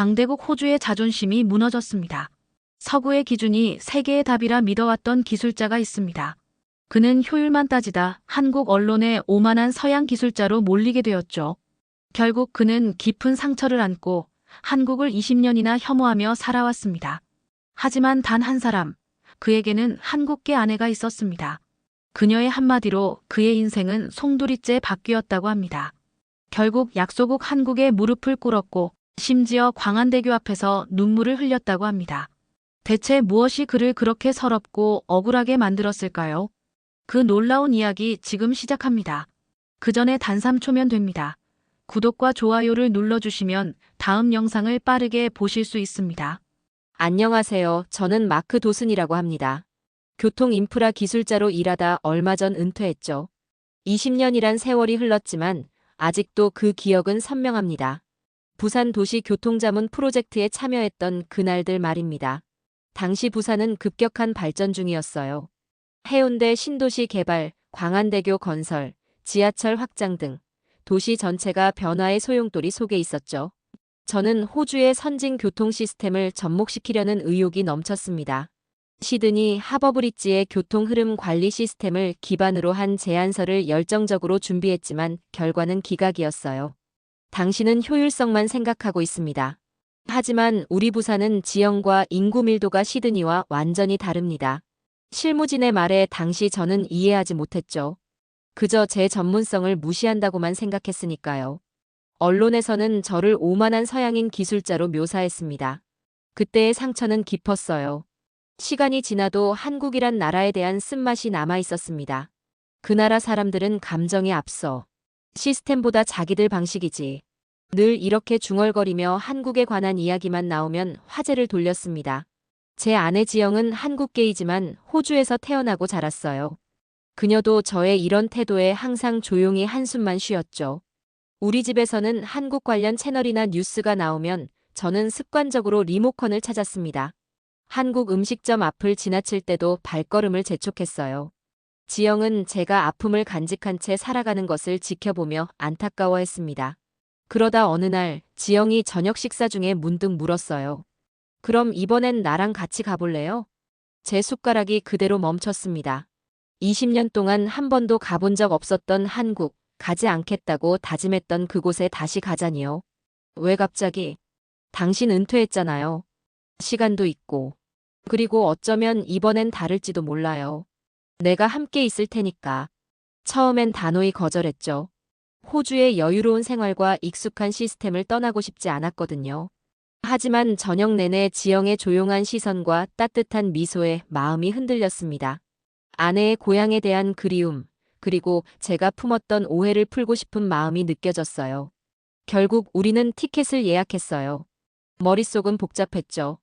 강대국 호주의 자존심이 무너졌습니다. 서구의 기준이 세계의 답이라 믿어왔던 기술자가 있습니다. 그는 효율만 따지다 한국 언론에 오만한 서양 기술자로 몰리게 되었죠. 결국 그는 깊은 상처를 안고 한국을 20년이나 혐오하며 살아왔습니다. 하지만 단 한 사람, 그에게는 한국계 아내가 있었습니다. 그녀의 한마디로 그의 인생은 송두리째 바뀌었다고 합니다. 결국 약소국 한국에 무릎을 꿇었고 심지어 광안대교 앞에서 눈물을 흘렸다고 합니다. 대체 무엇이 그를 그렇게 서럽고 억울하게 만들었을까요? 그 놀라운 이야기 지금 시작합니다. 그 전에 단 3초면 됩니다. 구독과 좋아요를 눌러주시면 다음 영상을 빠르게 보실 수 있습니다. 안녕하세요. 저는 마크 도슨이라고 합니다. 교통 인프라 기술자로 일하다 얼마 전 은퇴했죠. 20년이란 세월이 흘렀지만 아직도 그 기억은 선명합니다. 부산 도시 교통자문 프로젝트에 참여했던 그날들 말입니다. 당시 부산은 급격한 발전 중이었어요. 해운대 신도시 개발, 광안대교 건설, 지하철 확장 등 도시 전체가 변화의 소용돌이 속에 있었죠. 저는 호주의 선진 교통 시스템을 접목시키려는 의욕이 넘쳤습니다. 시드니 하버브리지의 교통 흐름 관리 시스템을 기반으로 한 제안서를 열정적으로 준비했지만 결과는 기각이었어요. 당신은 효율성만 생각하고 있습니다. 하지만 우리 부산은 지형과 인구 밀도가 시드니와 완전히 다릅니다. 실무진의 말에 당시 저는 이해하지 못했죠. 그저 제 전문성을 무시한다고만 생각했으니까요. 언론에서는 저를 오만한 서양인 기술자로 묘사했습니다. 그때의 상처는 깊었어요. 시간이 지나도 한국이란 나라에 대한 쓴맛이 남아 있었습니다. 그 나라 사람들은 감정에 앞서 시스템보다 자기들 방식이지. 늘 이렇게 중얼거리며 한국에 관한 이야기만 나오면 화제를 돌렸습니다. 제 아내 지영은 한국계이지만 호주에서 태어나고 자랐어요. 그녀도 저의 이런 태도에 항상 조용히 한숨만 쉬었죠. 우리 집에서는 한국 관련 채널이나 뉴스가 나오면 저는 습관적으로 리모컨을 찾았습니다. 한국 음식점 앞을 지나칠 때도 발걸음을 재촉했어요. 지영은 제가 아픔을 간직한 채 살아가는 것을 지켜보며 안타까워했습니다. 그러다 어느 날 지영이 저녁 식사 중에 문득 물었어요. 그럼 이번엔 나랑 같이 가볼래요? 제 숟가락이 그대로 멈췄습니다. 20년 동안 한 번도 가본 적 없었던 한국, 가지 않겠다고 다짐했던 그곳에 다시 가자니요. 왜 갑자기? 당신 은퇴했잖아요. 시간도 있고. 그리고 어쩌면 이번엔 다를지도 몰라요. 내가 함께 있을 테니까. 처음엔 단호히 거절했죠. 호주의 여유로운 생활과 익숙한 시스템을 떠나고 싶지 않았거든요. 하지만 저녁 내내 지영의 조용한 시선과 따뜻한 미소에 마음이 흔들렸습니다. 아내의 고향에 대한 그리움, 그리고 제가 품었던 오해를 풀고 싶은 마음이 느껴졌어요. 결국 우리는 티켓을 예약했어요. 머릿속은 복잡했죠.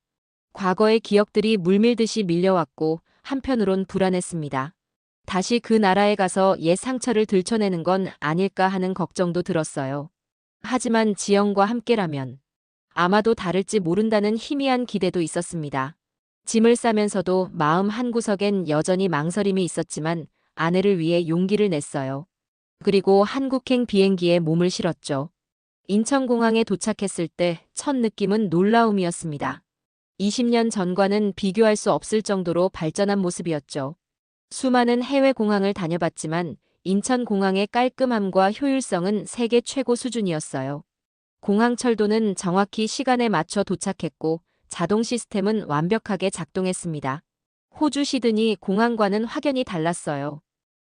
과거의 기억들이 물밀듯이 밀려왔고 한편으론 불안했습니다. 다시 그 나라에 가서 옛 상처를 들춰내는 건 아닐까 하는 걱정도 들었어요. 하지만 지영과 함께라면 아마도 다를지 모른다는 희미한 기대도 있었습니다. 짐을 싸면서도 마음 한구석엔 여전히 망설임이 있었지만 아내를 위해 용기를 냈어요. 그리고 한국행 비행기에 몸을 실었죠. 인천공항에 도착했을 때 첫 느낌은 놀라움이었습니다. 20년 전과는 비교할 수 없을 정도로 발전한 모습이었죠. 수많은 해외 공항을 다녀봤지만 인천공항의 깔끔함과 효율성은 세계 최고 수준이었어요. 공항 철도는 정확히 시간에 맞춰 도착했고 자동 시스템은 완벽하게 작동했습니다. 호주 시드니 공항과는 확연히 달랐어요.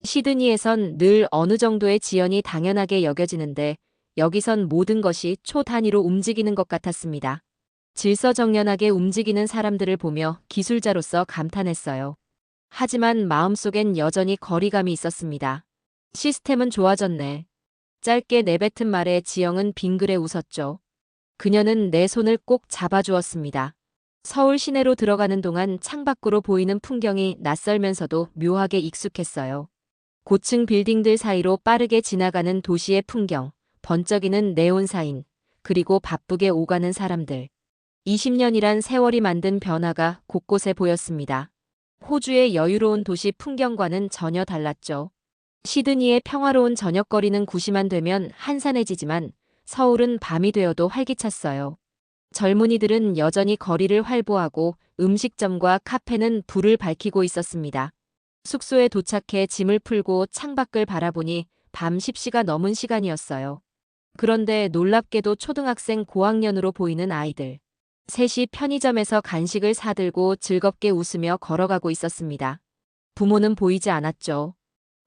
시드니에선 늘 어느 정도의 지연이 당연하게 여겨지는데 여기선 모든 것이 초 단위로 움직이는 것 같았습니다. 질서정연하게 움직이는 사람들을 보며 기술자로서 감탄했어요. 하지만 마음속엔 여전히 거리감이 있었습니다. 시스템은 좋아졌네. 짧게 내뱉은 말에 지영은 빙그레 웃었죠. 그녀는 내 손을 꼭 잡아주었습니다. 서울 시내로 들어가는 동안 창밖으로 보이는 풍경이 낯설면서도 묘하게 익숙했어요. 고층 빌딩들 사이로 빠르게 지나가는 도시의 풍경, 번쩍이는 네온 사인, 그리고 바쁘게 오가는 사람들. 20년이란 세월이 만든 변화가 곳곳에 보였습니다. 호주의 여유로운 도시 풍경과는 전혀 달랐죠. 시드니의 평화로운 저녁거리는 구시만 되면 한산해지지만 서울은 밤이 되어도 활기찼어요. 젊은이들은 여전히 거리를 활보하고 음식점과 카페는 불을 밝히고 있었습니다. 숙소에 도착해 짐을 풀고 창밖을 바라보니 밤 10시가 넘은 시간이었어요. 그런데 놀랍게도 초등학생 고학년으로 보이는 아이들. 셋이 편의점에서 간식을 사들고 즐겁게 웃으며 걸어가고 있었습니다. 부모는 보이지 않았죠.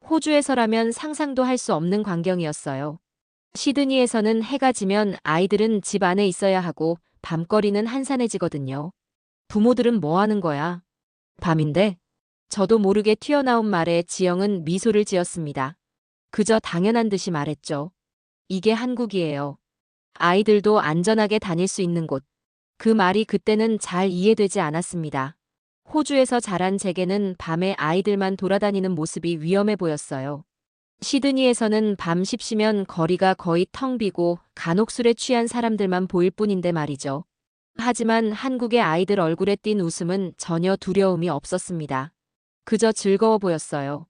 호주에서라면 상상도 할 수 없는 광경이었어요. 시드니에서는 해가 지면 아이들은 집 안에 있어야 하고 밤거리는 한산해지거든요. 부모들은 뭐 하는 거야? 밤인데? 저도 모르게 튀어나온 말에 지영은 미소를 지었습니다. 그저 당연한 듯이 말했죠. 이게 한국이에요. 아이들도 안전하게 다닐 수 있는 곳. 그 말이 그때는 잘 이해되지 않았습니다. 호주에서 자란 제게는 밤에 아이들만 돌아다니는 모습이 위험해 보였어요. 시드니에서는 밤 10시면 거리가 거의 텅 비고 간혹 술에 취한 사람들만 보일 뿐인데 말이죠. 하지만 한국의 아이들 얼굴에 띈 웃음은 전혀 두려움이 없었습니다. 그저 즐거워 보였어요.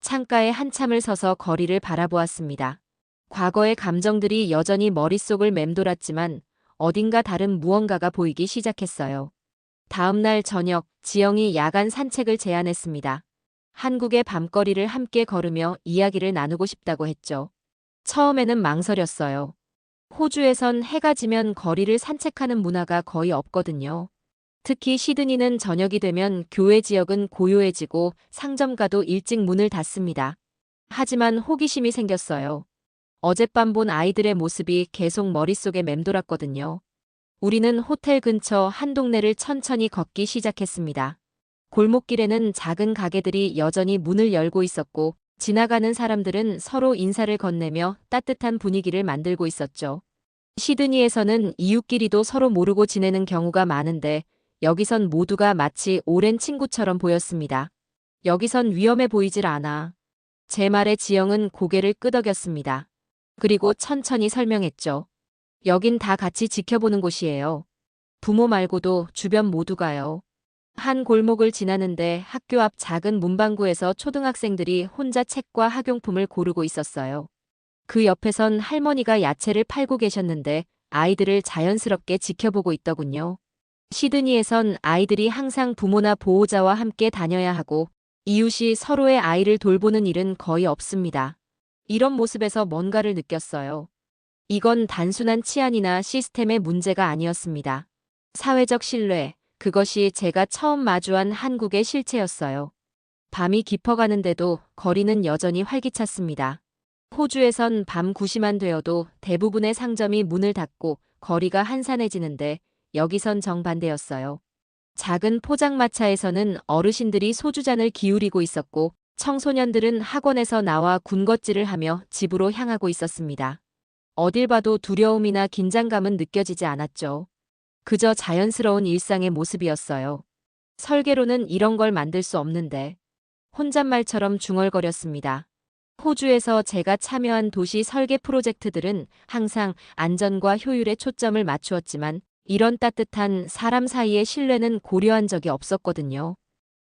창가에 한참을 서서 거리를 바라보았습니다. 과거의 감정들이 여전히 머릿속을 맴돌았지만 어딘가 다른 무언가가 보이기 시작했어요. 다음 날 저녁, 지영이 야간 산책을 제안했습니다. 한국의 밤거리를 함께 걸으며 이야기를 나누고 싶다고 했죠. 처음에는 망설였어요. 호주에선 해가 지면 거리를 산책하는 문화가 거의 없거든요. 특히 시드니는 저녁이 되면 교외 지역은 고요해지고 상점가도 일찍 문을 닫습니다. 하지만 호기심이 생겼어요. 어젯밤 본 아이들의 모습이 계속 머릿속에 맴돌았거든요. 우리는 호텔 근처 한 동네를 천천히 걷기 시작했습니다. 골목길에는 작은 가게들이 여전히 문을 열고 있었고 지나가는 사람들은 서로 인사를 건네며 따뜻한 분위기를 만들고 있었죠. 시드니에서는 이웃끼리도 서로 모르고 지내는 경우가 많은데 여기선 모두가 마치 오랜 친구처럼 보였습니다. 여기선 위험해 보이질 않아. 제 말에 지영은 고개를 끄덕였습니다. 그리고 천천히 설명했죠. 여긴 다 같이 지켜보는 곳이에요. 부모 말고도 주변 모두가요. 한 골목을 지나는데 학교 앞 작은 문방구에서 초등학생들이 혼자 책과 학용품을 고르고 있었어요. 그 옆에선 할머니가 야채를 팔고 계셨는데 아이들을 자연스럽게 지켜보고 있더군요. 시드니에선 아이들이 항상 부모나 보호자와 함께 다녀야 하고 이웃이 서로의 아이를 돌보는 일은 거의 없습니다. 이런 모습에서 뭔가를 느꼈어요. 이건 단순한 치안이나 시스템의 문제가 아니었습니다. 사회적 신뢰, 그것이 제가 처음 마주한 한국의 실체였어요. 밤이 깊어가는데도 거리는 여전히 활기찼습니다. 호주에선 밤 9시만 되어도 대부분의 상점이 문을 닫고 거리가 한산해지는데 여기선 정반대였어요. 작은 포장마차에서는 어르신들이 소주잔을 기울이고 있었고 청소년들은 학원에서 나와 군것질을 하며 집으로 향하고 있었습니다. 어딜 봐도 두려움이나 긴장감은 느껴지지 않았죠. 그저 자연스러운 일상의 모습이었어요. 설계로는 이런 걸 만들 수 없는데 혼잣말처럼 중얼거렸습니다. 호주에서 제가 참여한 도시 설계 프로젝트들은 항상 안전과 효율에 초점을 맞추었지만 이런 따뜻한 사람 사이의 신뢰는 고려한 적이 없었거든요.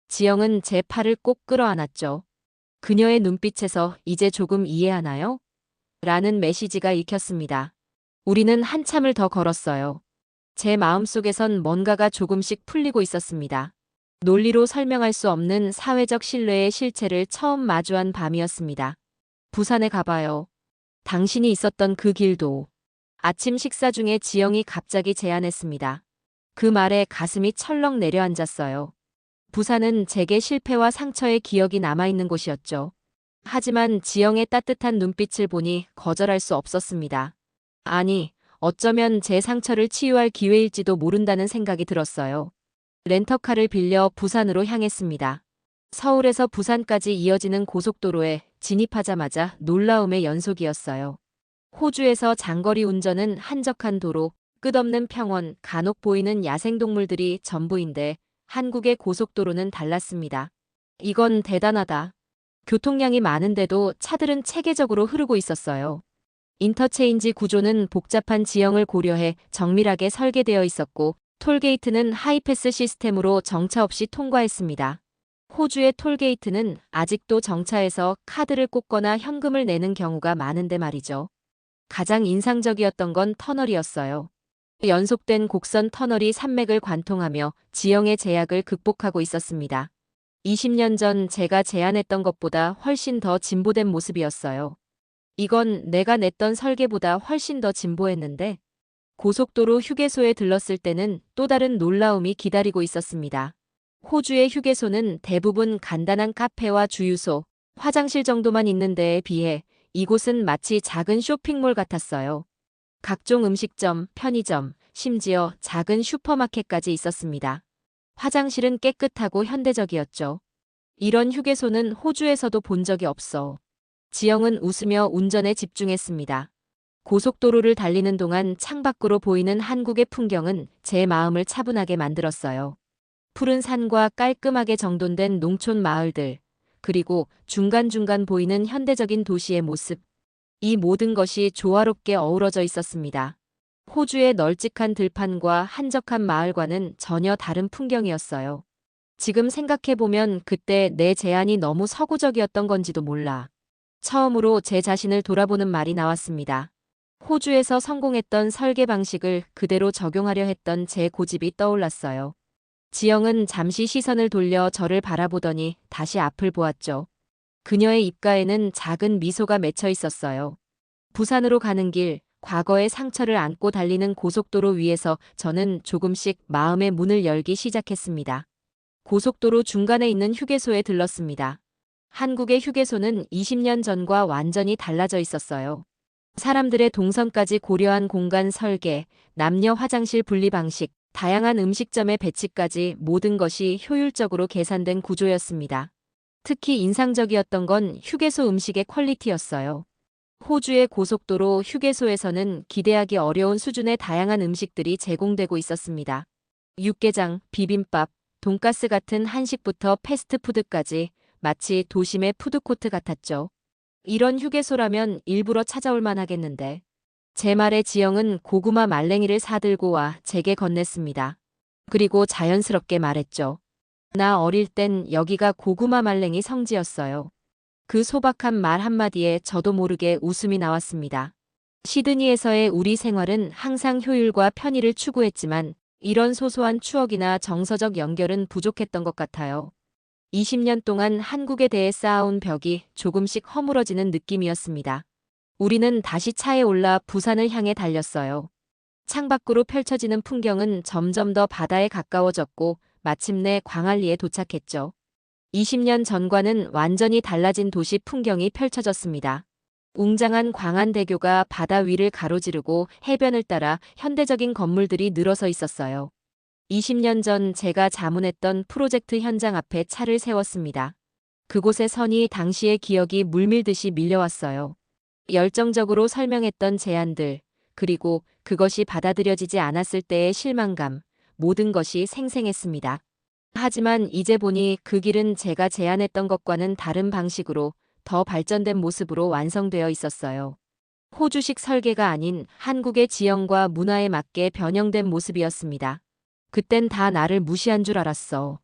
지영은 제 팔을 꼭 끌어안았죠. 그녀의 눈빛에서 이제 조금 이해하나요? 라는 메시지가 읽혔습니다. 우리는 한참을 더 걸었어요. 제 마음속에선 뭔가가 조금씩 풀리고 있었습니다. 논리로 설명할 수 없는 사회적 신뢰의 실체를 처음 마주한 밤이었습니다. 부산에 가봐요. 당신이 있었던 그 길도. 아침 식사 중에 지영이 갑자기 제안했습니다. 그 말에 가슴이 철렁 내려앉았어요. 부산은 제게 실패와 상처의 기억이 남아있는 곳이었죠. 하지만 지영의 따뜻한 눈빛을 보니 거절할 수 없었습니다. 아니, 어쩌면 제 상처를 치유할 기회일지도 모른다는 생각이 들었어요. 렌터카를 빌려 부산으로 향했습니다. 서울에서 부산까지 이어지는 고속도로에 진입하자마자 놀라움의 연속이었어요. 호주에서 장거리 운전은 한적한 도로, 끝없는 평원, 간혹 보이는 야생동물들이 전부인데 한국의 고속도로는 달랐습니다. 이건 대단하다. 교통량이 많은데도 차들은 체계적으로 흐르고 있었어요. 인터체인지 구조는 복잡한 지형을 고려해 정밀하게 설계되어 있었고 톨게이트는 하이패스 시스템으로 정차 없이 통과했습니다. 호주의 톨게이트는 아직도 정차에서 카드를 꽂거나 현금을 내는 경우가 많은데 말이죠. 가장 인상적이었던 건 터널이었어요. 연속된 곡선 터널이 산맥을 관통하며 지형의 제약을 극복하고 있었습니다. 20년 전 제가 제안했던 것보다 훨씬 더 진보된 모습이었어요. 이건 내가 냈던 설계보다 훨씬 더 진보했는데, 고속도로 휴게소에 들렀을 때는 또 다른 놀라움이 기다리고 있었습니다. 호주의 휴게소는 대부분 간단한 카페와 주유소, 화장실 정도만 있는 데에 비해 이곳은 마치 작은 쇼핑몰 같았어요. 각종 음식점, 편의점, 심지어 작은 슈퍼마켓까지 있었습니다. 화장실은 깨끗하고 현대적이었죠. 이런 휴게소는 호주에서도 본 적이 없어. 지영은 웃으며 운전에 집중했습니다. 고속도로를 달리는 동안 창밖으로 보이는 한국의 풍경은 제 마음을 차분하게 만들었어요. 푸른 산과 깔끔하게 정돈된 농촌 마을들, 그리고 중간중간 보이는 현대적인 도시의 모습. 이 모든 것이 조화롭게 어우러져 있었습니다. 호주의 널찍한 들판과 한적한 마을과는 전혀 다른 풍경이었어요. 지금 생각해보면 그때 내 제안이 너무 서구적이었던 건지도 몰라. 처음으로 제 자신을 돌아보는 말이 나왔습니다. 호주에서 성공했던 설계 방식을 그대로 적용하려 했던 제 고집이 떠올랐어요. 지영은 잠시 시선을 돌려 저를 바라보더니 다시 앞을 보았죠. 그녀의 입가에는 작은 미소가 맺혀 있었어요. 부산으로 가는 길, 과거의 상처를 안고 달리는 고속도로 위에서 저는 조금씩 마음의 문을 열기 시작했습니다. 고속도로 중간에 있는 휴게소에 들렀습니다. 한국의 휴게소는 20년 전과 완전히 달라져 있었어요. 사람들의 동선까지 고려한 공간 설계, 남녀 화장실 분리 방식, 다양한 음식점의 배치까지 모든 것이 효율적으로 계산된 구조였습니다. 특히 인상적이었던 건 휴게소 음식의 퀄리티였어요. 호주의 고속도로 휴게소에서는 기대하기 어려운 수준의 다양한 음식들이 제공되고 있었습니다. 육개장, 비빔밥, 돈가스 같은 한식부터 패스트푸드까지 마치 도심의 푸드코트 같았죠. 이런 휴게소라면 일부러 찾아올 만하겠는데. 제 말에 지영은 고구마 말랭이를 사들고 와 제게 건넸습니다. 그리고 자연스럽게 말했죠. 나 어릴 땐 여기가 고구마 말랭이 성지였어요. 그 소박한 말 한마디에 저도 모르게 웃음이 나왔습니다. 시드니에서의 우리 생활은 항상 효율과 편의를 추구했지만 이런 소소한 추억이나 정서적 연결은 부족했던 것 같아요. 20년 동안 한국에 대해 쌓아온 벽이 조금씩 허물어지는 느낌이었습니다. 우리는 다시 차에 올라 부산을 향해 달렸어요. 창밖으로 펼쳐지는 풍경은 점점 더 바다에 가까워졌고 마침내 광안리에 도착했죠. 20년 전과는 완전히 달라진 도시 풍경이 펼쳐졌습니다. 웅장한 광안대교가 바다 위를 가로지르고 해변을 따라 현대적인 건물들이 늘어서 있었어요. 20년 전 제가 자문했던 프로젝트 현장 앞에 차를 세웠습니다. 그곳의 선이 당시의 기억이 물밀듯이 밀려왔어요. 열정적으로 설명했던 제안들, 그리고 그것이 받아들여지지 않았을 때의 실망감, 모든 것이 생생했습니다. 하지만 이제 보니 그 길은 제가 제안했던 것과는 다른 방식으로 더 발전된 모습으로 완성되어 있었어요. 호주식 설계가 아닌 한국의 지형과 문화에 맞게 변형된 모습이었습니다. 그땐 다 나를 무시한 줄 알았어.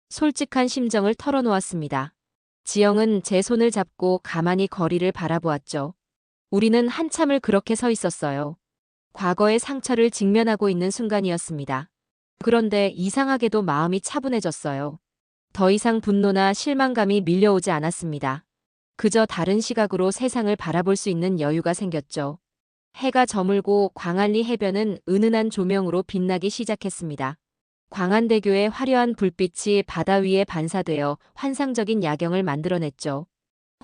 솔직한 심정을 털어놓았습니다. 지영은 제 손을 잡고 가만히 거리를 바라보았죠. 우리는 한참을 그렇게 서 있었어요. 과거의 상처를 직면하고 있는 순간이었습니다. 그런데 이상하게도 마음이 차분해졌어요. 더 이상 분노나 실망감이 밀려오지 않았습니다. 그저 다른 시각으로 세상을 바라볼 수 있는 여유가 생겼죠. 해가 저물고 광안리 해변은 은은한 조명으로 빛나기 시작했습니다. 광안대교의 화려한 불빛이 바다 위에 반사되어 환상적인 야경을 만들어냈죠.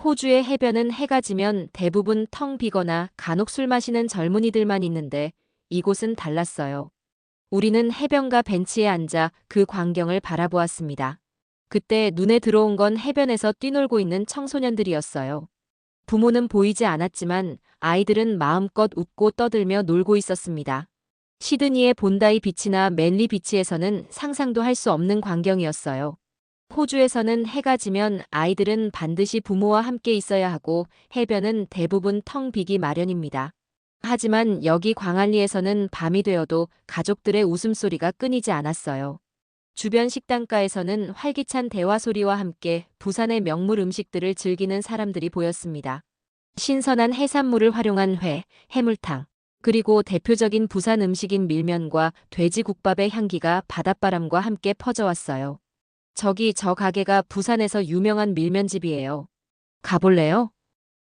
호주의 해변은 해가 지면 대부분 텅 비거나 간혹 술 마시는 젊은이들만 있는데 이곳은 달랐어요. 우리는 해변가 벤치에 앉아 그 광경을 바라보았습니다. 그때 눈에 들어온 건 해변에서 뛰놀고 있는 청소년들이었어요. 부모는 보이지 않았지만 아이들은 마음껏 웃고 떠들며 놀고 있었습니다. 시드니의 본다이 비치나 맨리 비치에서는 상상도 할 수 없는 광경이었어요. 호주에서는 해가 지면 아이들은 반드시 부모와 함께 있어야 하고 해변은 대부분 텅 비기 마련입니다. 하지만 여기 광안리에서는 밤이 되어도 가족들의 웃음소리가 끊이지 않았어요. 주변 식당가에서는 활기찬 대화 소리와 함께 부산의 명물 음식들을 즐기는 사람들이 보였습니다. 신선한 해산물을 활용한 회, 해물탕, 그리고 대표적인 부산 음식인 밀면과 돼지국밥의 향기가 바닷바람과 함께 퍼져왔어요. 저기 저 가게가 부산에서 유명한 밀면집이에요. 가볼래요?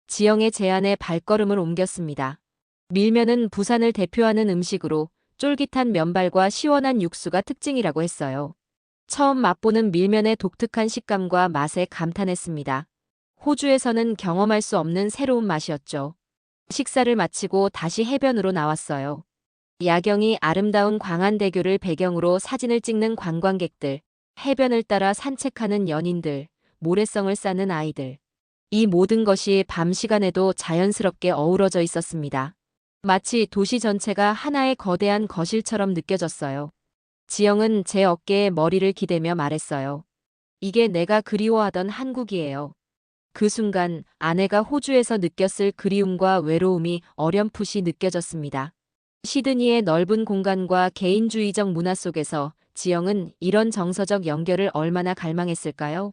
지영의 제안에 발걸음을 옮겼습니다. 밀면은 부산을 대표하는 음식으로 쫄깃한 면발과 시원한 육수가 특징이라고 했어요. 처음 맛보는 밀면의 독특한 식감과 맛에 감탄했습니다. 호주에서는 경험할 수 없는 새로운 맛이었죠. 식사를 마치고 다시 해변으로 나왔어요. 야경이 아름다운 광안대교를 배경으로 사진을 찍는 관광객들, 해변을 따라 산책하는 연인들, 모래성을 쌓는 아이들. 이 모든 것이 밤 시간에도 자연스럽게 어우러져 있었습니다. 마치 도시 전체가 하나의 거대한 거실처럼 느껴졌어요. 지영은 제 어깨에 머리를 기대며 말했어요. 이게 내가 그리워하던 한국이에요. 그 순간 아내가 호주에서 느꼈을 그리움과 외로움이 어렴풋이 느껴졌습니다. 시드니의 넓은 공간과 개인주의적 문화 속에서 지영은 이런 정서적 연결을 얼마나 갈망했을까요?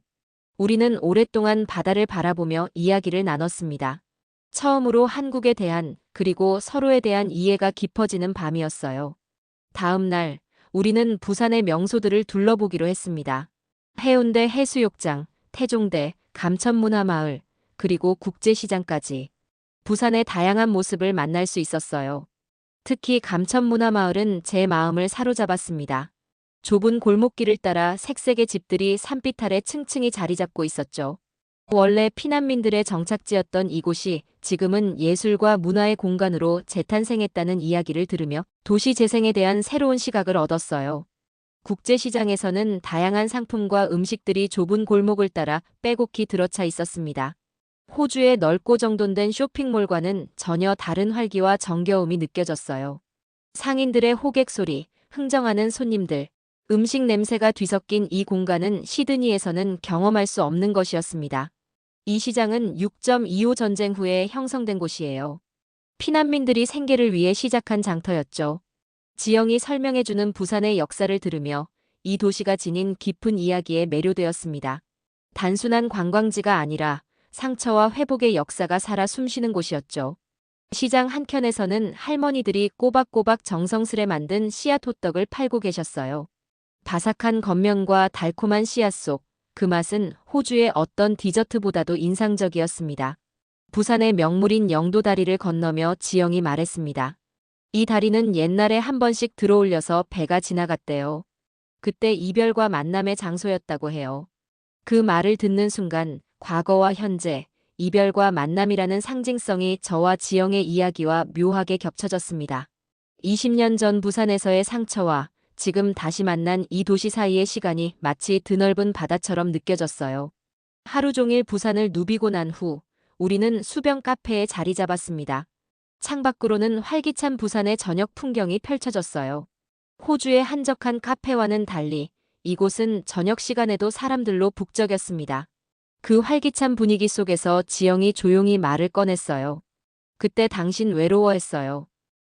우리는 오랫동안 바다를 바라보며 이야기를 나눴습니다. 처음으로 한국에 대한 그리고 서로에 대한 이해가 깊어지는 밤이었어요. 다음 날 우리는 부산의 명소들을 둘러보기로 했습니다. 해운대 해수욕장, 태종대, 감천문화마을, 그리고 국제시장까지 부산의 다양한 모습을 만날 수 있었어요. 특히 감천문화마을은 제 마음을 사로잡았습니다. 좁은 골목길을 따라 색색의 집들이 산빛 아래 층층이 자리 잡고 있었죠. 원래 피난민들의 정착지였던 이곳이 지금은 예술과 문화의 공간으로 재탄생했다는 이야기를 들으며 도시 재생에 대한 새로운 시각을 얻었어요. 국제시장에서는 다양한 상품과 음식들이 좁은 골목을 따라 빼곡히 들어차 있었습니다. 호주의 넓고 정돈된 쇼핑몰과는 전혀 다른 활기와 정겨움이 느껴졌어요. 상인들의 호객 소리, 흥정하는 손님들, 음식 냄새가 뒤섞인 이 공간은 시드니에서는 경험할 수 없는 것이었습니다. 이 시장은 6.25 전쟁 후에 형성된 곳이에요. 피난민들이 생계를 위해 시작한 장터였죠. 지영이 설명해주는 부산의 역사를 들으며 이 도시가 지닌 깊은 이야기에 매료되었습니다. 단순한 관광지가 아니라 상처와 회복의 역사가 살아 숨쉬는 곳이었죠. 시장 한켠에서는 할머니들이 꼬박꼬박 정성스레 만든 씨앗 호떡을 팔고 계셨어요. 바삭한 겉면과 달콤한 씨앗 속 그 맛은 호주의 어떤 디저트보다도 인상적이었습니다. 부산의 명물인 영도다리를 건너며 지영이 말했습니다. 이 다리는 옛날에 한 번씩 들어올려서 배가 지나갔대요. 그때 이별과 만남의 장소였다고 해요. 그 말을 듣는 순간 과거와 현재, 이별과 만남이라는 상징성이 저와 지영의 이야기와 묘하게 겹쳐졌습니다. 20년 전 부산에서의 상처와 지금 다시 만난 이 도시 사이의 시간이 마치 드넓은 바다처럼 느껴졌어요. 하루 종일 부산을 누비고 난 후 우리는 수변 카페에 자리 잡았습니다. 창밖으로는 활기찬 부산의 저녁 풍경이 펼쳐졌어요. 호주의 한적한 카페와는 달리 이곳은 저녁 시간에도 사람들로 북적였습니다. 그 활기찬 분위기 속에서 지영이 조용히 말을 꺼냈어요. 그때 당신 외로워했어요.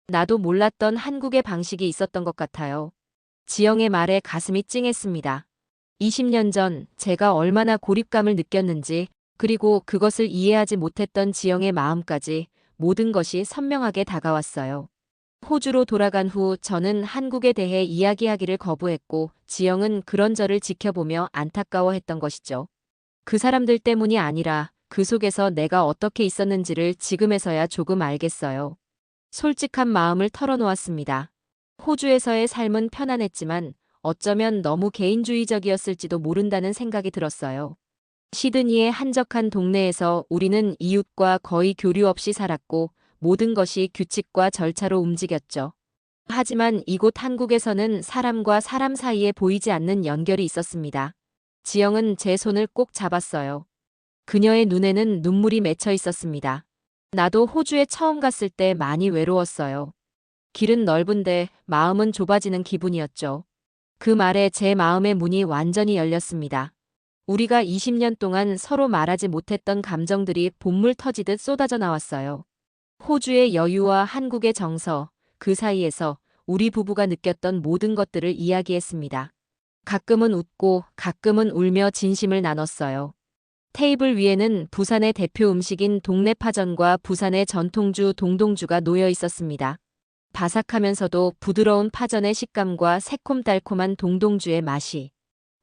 나도 몰랐던 한국의 방식이 있었던 것 같아요. 지영의 말에 가슴이 찡했습니다. 20년 전 제가 얼마나 고립감을 느꼈는지, 그리고 그것을 이해하지 못했던 지영의 마음까지 모든 것이 선명하게 다가왔어요. 호주로 돌아간 후 저는 한국에 대해 이야기하기를 거부했고 지영은 그런 저를 지켜보며 안타까워했던 것이죠. 그 사람들 때문이 아니라 그 속에서 내가 어떻게 있었는지를 지금에서야 조금 알겠어요. 솔직한 마음을 털어놓았습니다. 호주에서의 삶은 편안했지만 어쩌면 너무 개인주의적이었을지도 모른다는 생각이 들었어요. 시드니의 한적한 동네에서 우리는 이웃과 거의 교류 없이 살았고 모든 것이 규칙과 절차로 움직였죠. 하지만 이곳 한국에서는 사람과 사람 사이에 보이지 않는 연결이 있었습니다. 지영은 제 손을 꼭 잡았어요. 그녀의 눈에는 눈물이 맺혀 있었습니다. 나도 호주에 처음 갔을 때 많이 외로웠어요. 길은 넓은데 마음은 좁아지는 기분이었죠. 그 말에 제 마음의 문이 완전히 열렸습니다. 우리가 20년 동안 서로 말하지 못했던 감정들이 본물 터지듯 쏟아져 나왔어요. 호주의 여유와 한국의 정서, 그 사이에서 우리 부부가 느꼈던 모든 것들을 이야기했습니다. 가끔은 웃고 가끔은 울며 진심을 나눴어요. 테이블 위에는 부산의 대표 음식인 동래파전과 부산의 전통주 동동주가 놓여 있었습니다. 바삭하면서도 부드러운 파전의 식감과 새콤달콤한 동동주의 맛이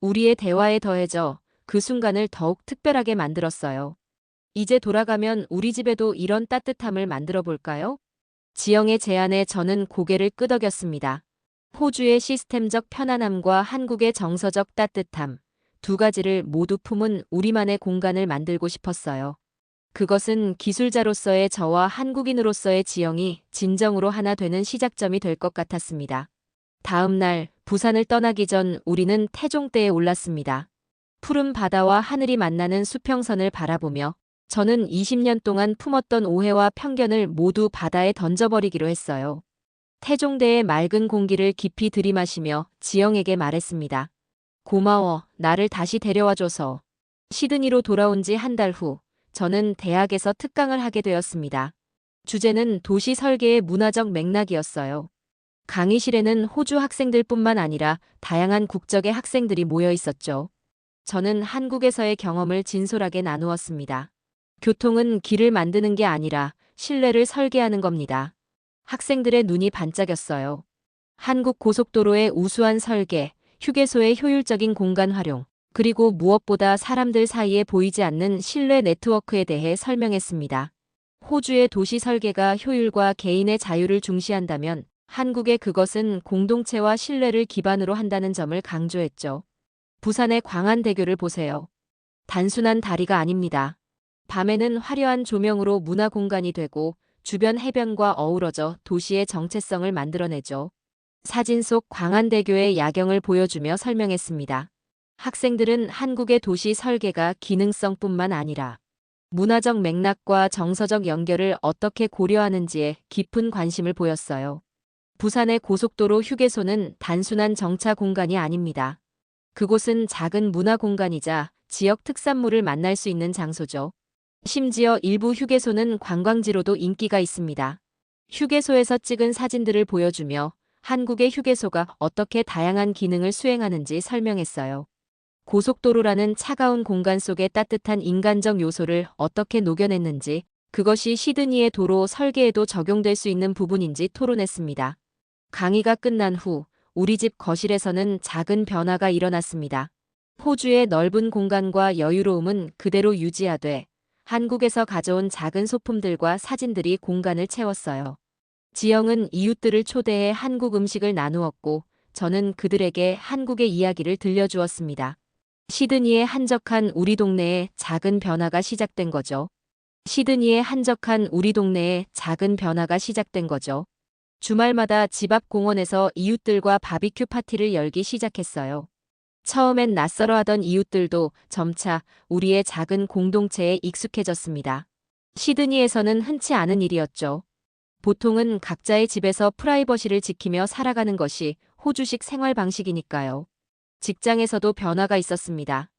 우리의 대화에 더해져 그 순간을 더욱 특별하게 만들었어요. 이제 돌아가면 우리 집에도 이런 따뜻함을 만들어 볼까요? 지영의 제안에 저는 고개를 끄덕였습니다. 호주의 시스템적 편안함과 한국의 정서적 따뜻함, 두 가지를 모두 품은 우리만의 공간을 만들고 싶었어요. 그것은 기술자로서의 저와 한국인으로서의 지영이 진정으로 하나 되는 시작점이 될 것 같았습니다. 다음 날 부산을 떠나기 전 우리는 태종대에 올랐습니다. 푸른 바다와 하늘이 만나는 수평선을 바라보며 저는 20년 동안 품었던 오해와 편견을 모두 바다에 던져버리기로 했어요. 태종대의 맑은 공기를 깊이 들이마시며 지영에게 말했습니다. 고마워, 나를 다시 데려와줘서. 시드니로 돌아온 지 한 달 후, 저는 대학에서 특강을 하게 되었습니다. 주제는 도시 설계의 문화적 맥락이었어요. 강의실에는 호주 학생들뿐만 아니라 다양한 국적의 학생들이 모여 있었죠. 저는 한국에서의 경험을 진솔하게 나누었습니다. 교통은 길을 만드는 게 아니라 실내를 설계하는 겁니다. 학생들의 눈이 반짝였어요. 한국 고속도로의 우수한 설계, 휴게소의 효율적인 공간 활용, 그리고 무엇보다 사람들 사이에 보이지 않는 실내 네트워크에 대해 설명했습니다. 호주의 도시 설계가 효율과 개인의 자유를 중시한다면 한국의 그것은 공동체와 신뢰를 기반으로 한다는 점을 강조했죠. 부산의 광안대교를 보세요. 단순한 다리가 아닙니다. 밤에는 화려한 조명으로 문화 공간이 되고 주변 해변과 어우러져 도시의 정체성을 만들어내죠. 사진 속 광안대교의 야경을 보여주며 설명했습니다. 학생들은 한국의 도시 설계가 기능성뿐만 아니라 문화적 맥락과 정서적 연결을 어떻게 고려하는지에 깊은 관심을 보였어요. 부산의 고속도로 휴게소는 단순한 정차 공간이 아닙니다. 그곳은 작은 문화 공간이자 지역 특산물을 만날 수 있는 장소죠. 심지어 일부 휴게소는 관광지로도 인기가 있습니다. 휴게소에서 찍은 사진들을 보여주며 한국의 휴게소가 어떻게 다양한 기능을 수행하는지 설명했어요. 고속도로라는 차가운 공간 속의 따뜻한 인간적 요소를 어떻게 녹여냈는지, 그것이 시드니의 도로 설계에도 적용될 수 있는 부분인지 토론했습니다. 강의가 끝난 후 우리 집 거실에서는 작은 변화가 일어났습니다. 호주의 넓은 공간과 여유로움은 그대로 유지하되 한국에서 가져온 작은 소품들과 사진들이 공간을 채웠어요. 지영은 이웃들을 초대해 한국 음식을 나누었고 저는 그들에게 한국의 이야기를 들려주었습니다. 시드니의 한적한 우리 동네에 작은 변화가 시작된 거죠. 시드니의 한적한 우리 동네에 작은 변화가 시작된 거죠. 주말마다 집 앞 공원에서 이웃들과 바비큐 파티를 열기 시작했어요. 처음엔 낯설어 하던 이웃들도 점차 우리의 작은 공동체에 익숙해졌습니다. 시드니에서는 흔치 않은 일이었죠. 보통은 각자의 집에서 프라이버시를 지키며 살아가는 것이 호주식 생활 방식이니까요. 직장에서도 변화가 있었습니다.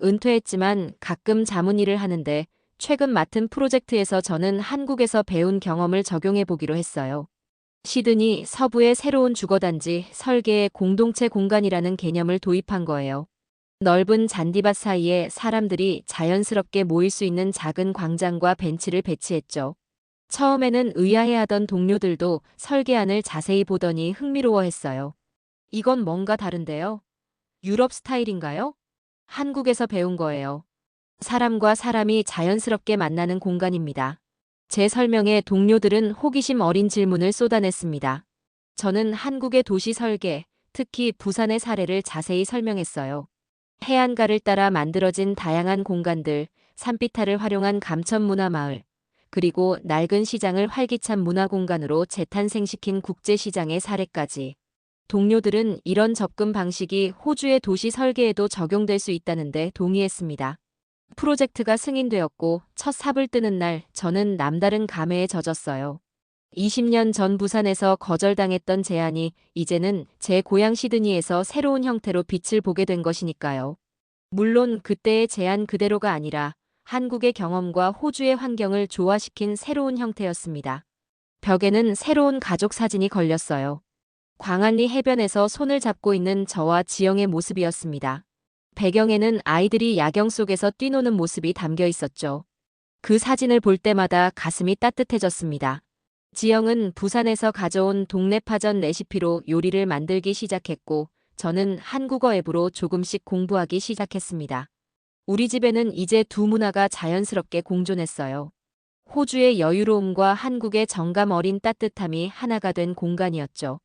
은퇴했지만 가끔 자문일을 하는데 최근 맡은 프로젝트에서 저는 한국에서 배운 경험을 적용해 보기로 했어요. 시드니 서부의 새로운 주거단지 설계의 공동체 공간이라는 개념을 도입한 거예요. 넓은 잔디밭 사이에 사람들이 자연스럽게 모일 수 있는 작은 광장과 벤치를 배치했죠. 처음에는 의아해하던 동료들도 설계안을 자세히 보더니 흥미로워했어요. 이건 뭔가 다른데요? 유럽 스타일인가요? 한국에서 배운 거예요. 사람과 사람이 자연스럽게 만나는 공간입니다. 제 설명에 동료들은 호기심 어린 질문을 쏟아냈습니다. 저는 한국의 도시 설계, 특히 부산의 사례를 자세히 설명했어요. 해안가를 따라 만들어진 다양한 공간들, 산비탈을 활용한 감천문화 마을, 그리고 낡은 시장을 활기찬 문화공간으로 재탄생시킨 국제시장의 사례까지. 동료들은 이런 접근 방식이 호주의 도시 설계에도 적용될 수 있다는데 동의했습니다. 프로젝트가 승인되었고 첫 삽을 뜨는 날 저는 남다른 감회에 젖었어요. 20년 전 부산에서 거절당했던 제안이 이제는 제 고향 시드니에서 새로운 형태로 빛을 보게 된 것이니까요. 물론 그때의 제안 그대로가 아니라 한국의 경험과 호주의 환경을 조화시킨 새로운 형태였습니다. 벽에는 새로운 가족 사진이 걸렸어요. 광안리 해변에서 손을 잡고 있는 저와 지영의 모습이었습니다. 배경에는 아이들이 야경 속에서 뛰노는 모습이 담겨 있었죠. 그 사진을 볼 때마다 가슴이 따뜻해졌습니다. 지영은 부산에서 가져온 동네파전 레시피로 요리를 만들기 시작했고, 저는 한국어 앱으로 조금씩 공부하기 시작했습니다. 우리 집에는 이제 두 문화가 자연스럽게 공존했어요. 호주의 여유로움과 한국의 정감 어린 따뜻함이 하나가 된 공간이었죠.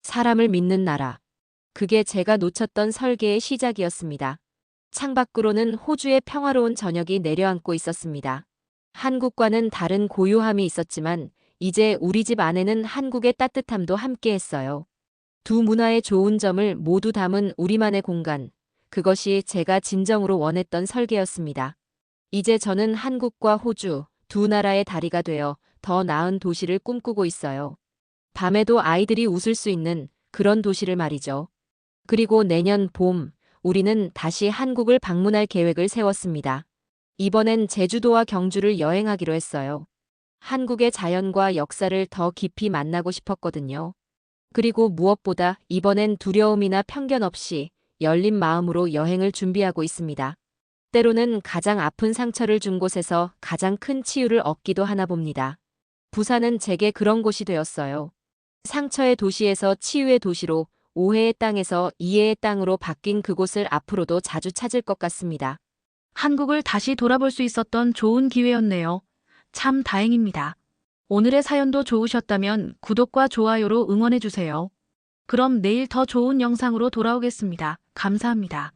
사람을 믿는 나라. 그게 제가 놓쳤던 설계의 시작이었습니다. 창밖으로는 호주의 평화로운 저녁이 내려앉고 있었습니다. 한국과는 다른 고요함이 있었지만 이제 우리 집 안에는 한국의 따뜻함도 함께했어요. 두 문화의 좋은 점을 모두 담은 우리만의 공간. 그것이 제가 진정으로 원했던 설계였습니다. 이제 저는 한국과 호주 두 나라의 다리가 되어 더 나은 도시를 꿈꾸고 있어요. 밤에도 아이들이 웃을 수 있는 그런 도시를 말이죠. 그리고 내년 봄, 우리는 다시 한국을 방문할 계획을 세웠습니다. 이번엔 제주도와 경주를 여행하기로 했어요. 한국의 자연과 역사를 더 깊이 만나고 싶었거든요. 그리고 무엇보다 이번엔 두려움이나 편견 없이 열린 마음으로 여행을 준비하고 있습니다. 때로는 가장 아픈 상처를 준 곳에서 가장 큰 치유를 얻기도 하나 봅니다. 부산은 제게 그런 곳이 되었어요. 상처의 도시에서 치유의 도시로, 오해의 땅에서 이해의 땅으로 바뀐 그곳을 앞으로도 자주 찾을 것 같습니다. 한국을 다시 돌아볼 수 있었던 좋은 기회였네요. 참 다행입니다. 오늘의 사연도 좋으셨다면 구독과 좋아요로 응원해주세요. 그럼 내일 더 좋은 영상으로 돌아오겠습니다. 감사합니다.